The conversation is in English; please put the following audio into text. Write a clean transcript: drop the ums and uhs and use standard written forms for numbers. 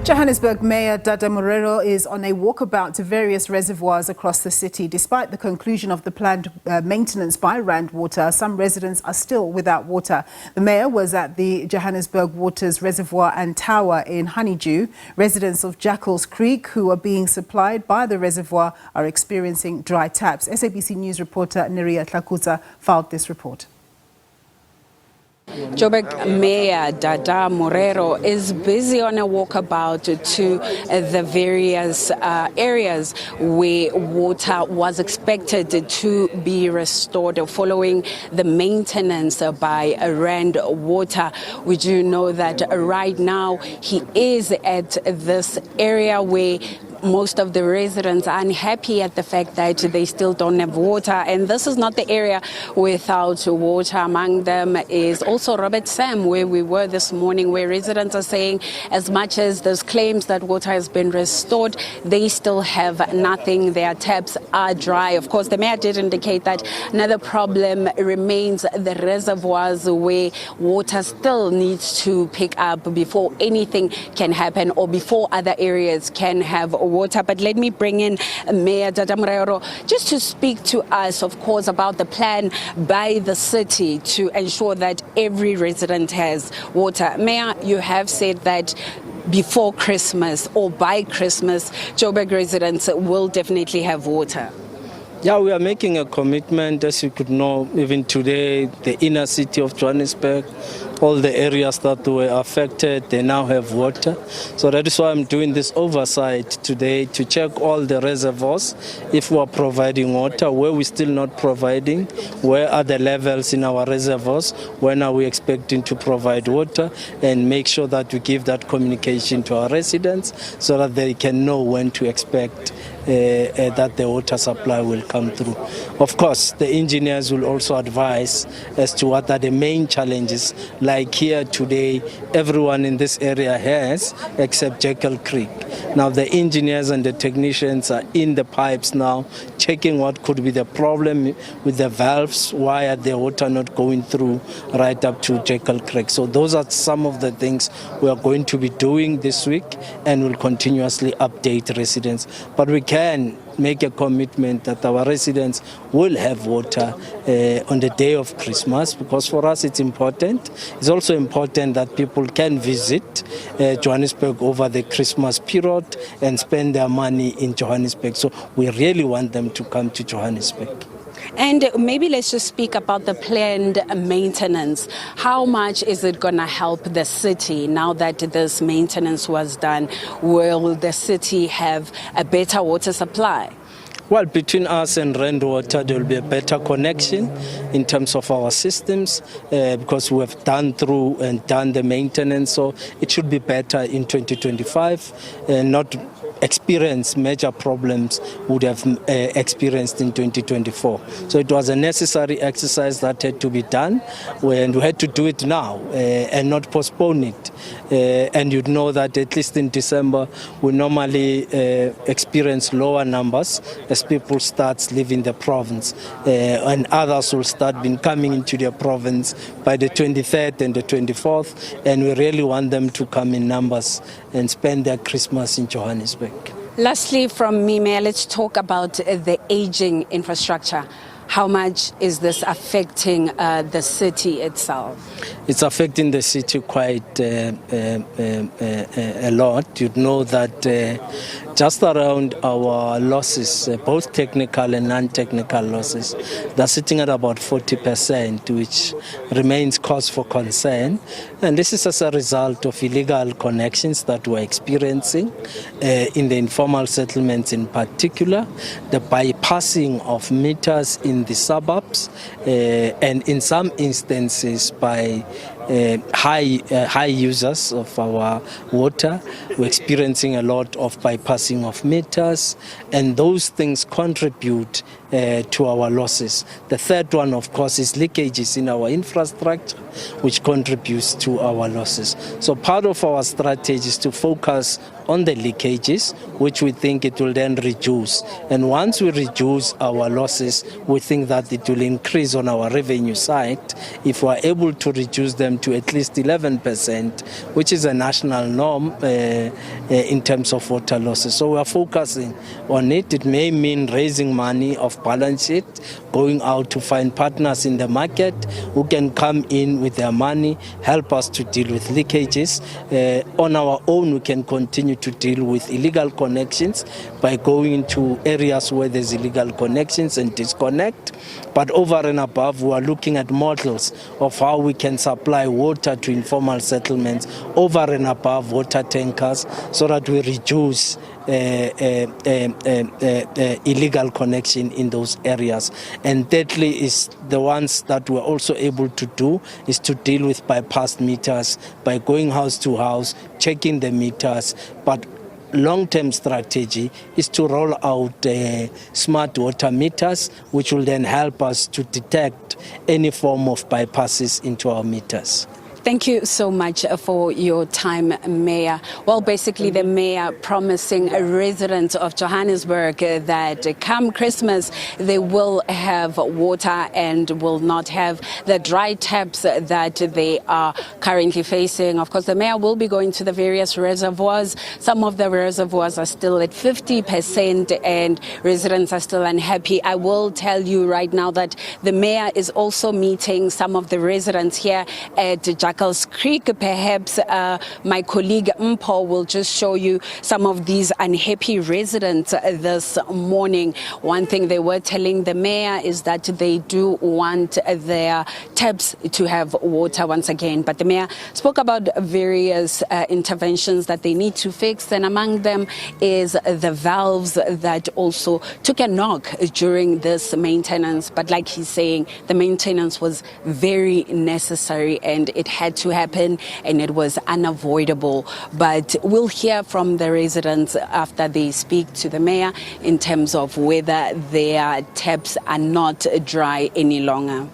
Johannesburg Mayor Dada Morero is on a walkabout to various reservoirs across the city. Despite the conclusion of the planned maintenance by Rand Water, some residents are still without water. The mayor was at the Johannesburg Water's Reservoir and Tower in Honeydew. Residents of Jackals Creek, who are being supplied by the reservoir, are experiencing dry taps. SABC News reporter Neria Hlakotsa filed this report. Johannesburg Mayor Dada Morero is busy on a walkabout to the various areas where water was expected to be restored following the maintenance by Rand Water. We do know that right now he is at this area where most of the residents are unhappy at the fact that they still don't have water, and this is not the area without water. Among them is also Robert Sam, where we were this morning, where residents are saying as much as there's claims that water has been restored, they still have nothing. Their taps are dry. Of course, the mayor did indicate that another problem remains the reservoirs, where water still needs to pick up before anything can happen or before other areas can have water. But let me bring in Mayor Dada Morero just to speak to us, of course, about the plan by the city to ensure that every resident has water. Mayor, you have said that before Christmas or by Christmas, Joburg residents will definitely have water. Yeah, we are making a commitment. As you could know, even today, the inner city of Johannesburg, all the areas that were affected, they now have water. So that is why I'm doing this oversight today to check all the reservoirs, if we are providing water, where we're still not providing, where are the levels in our reservoirs, when are we expecting to provide water, and make sure that we give that communication to our residents so that they can know when to expect that the water supply will come through. Of course, the engineers will also advise as to what are the main challenges. Like here today, everyone in this area has, except Jackals Creek. Now the engineers and the technicians are in the pipes now, checking what could be the problem with the valves, why are the water not going through right up to Jackals Creek. So those are some of the things we are going to be doing this week, and will continuously update residents. But we can make a commitment that our residents will have water on the day of Christmas, because for us it's important. It's also important that people can visit Johannesburg over the Christmas period and spend their money in Johannesburg. So we really want them to come to Johannesburg. And maybe let's just speak about the planned maintenance. How much is it going to help the city now that this maintenance was done? Will the city have a better water supply? Well, between us and Rand Water, there will be a better connection in terms of our systems because we have done through and done the maintenance. So it should be better in 2025 and not experience major problems would have experienced in 2024. So it was a necessary exercise that had to be done, and we had to do it now and not postpone it. And you'd know that at least in December, we normally experience lower numbers as people start leaving the province, and others will start coming into the province by the 23rd and the 24th, and we really want them to come in numbers and spend their Christmas in Johannesburg. Lastly, from me, Mayor, let's talk about the aging infrastructure. How much is this affecting the city itself? It's affecting the city quite a lot. You know that just around our losses, both technical and non-technical losses, they're sitting at about 40%, which remains cause for concern. And this is as a result of illegal connections that we're experiencing in the informal settlements in particular, the bypassing of meters in the suburbs, and in some instances by high users of our water. We're experiencing a lot of bypassing of meters, and those things contribute to our losses. The third one, of course, is leakages in our infrastructure, which contributes to our losses. So part of our strategy is to focus on the leakages, which we think it will then reduce. And once we reduce our losses, we think that it will increase on our revenue side if we're able to reduce them to at least 11%, which is a national norm in terms of water losses. So we are focusing on it. It may mean raising money off balance sheet, going out to find partners in the market who can come in with their money, help us to deal with leakages. On our own, we can continue to deal with illegal connections by going into areas where there's illegal connections and disconnect. But over and above, we are looking at models of how we can supply water to informal settlements over and above water tankers so that we reduce illegal connection in those areas. And thirdly is the ones that we're also able to do is to deal with bypass meters by going house to house, checking the meters. But long-term strategy is to roll out smart water meters, which will then help us to detect any form of bypasses into our meters. Thank you so much for your time, Mayor. Well, basically the Mayor promising residents of Johannesburg that come Christmas they will have water and will not have the dry taps that they are currently facing. Of course, the Mayor will be going to the various reservoirs. Some of the reservoirs are still at 50% and residents are still unhappy. I will tell you right now that the Mayor is also meeting some of the residents here at Jackals Creek. Perhaps my colleague Mpo will just show you some of these unhappy residents this morning. One thing they were telling the Mayor is that they do want their taps to have water once again. But the Mayor spoke about various interventions that they need to fix, and among them is the valves that also took a knock during this maintenance. But like he's saying, the maintenance was very necessary and it had to happen and it was unavoidable. But we'll hear from the residents after they speak to the Mayor in terms of whether their taps are not dry any longer.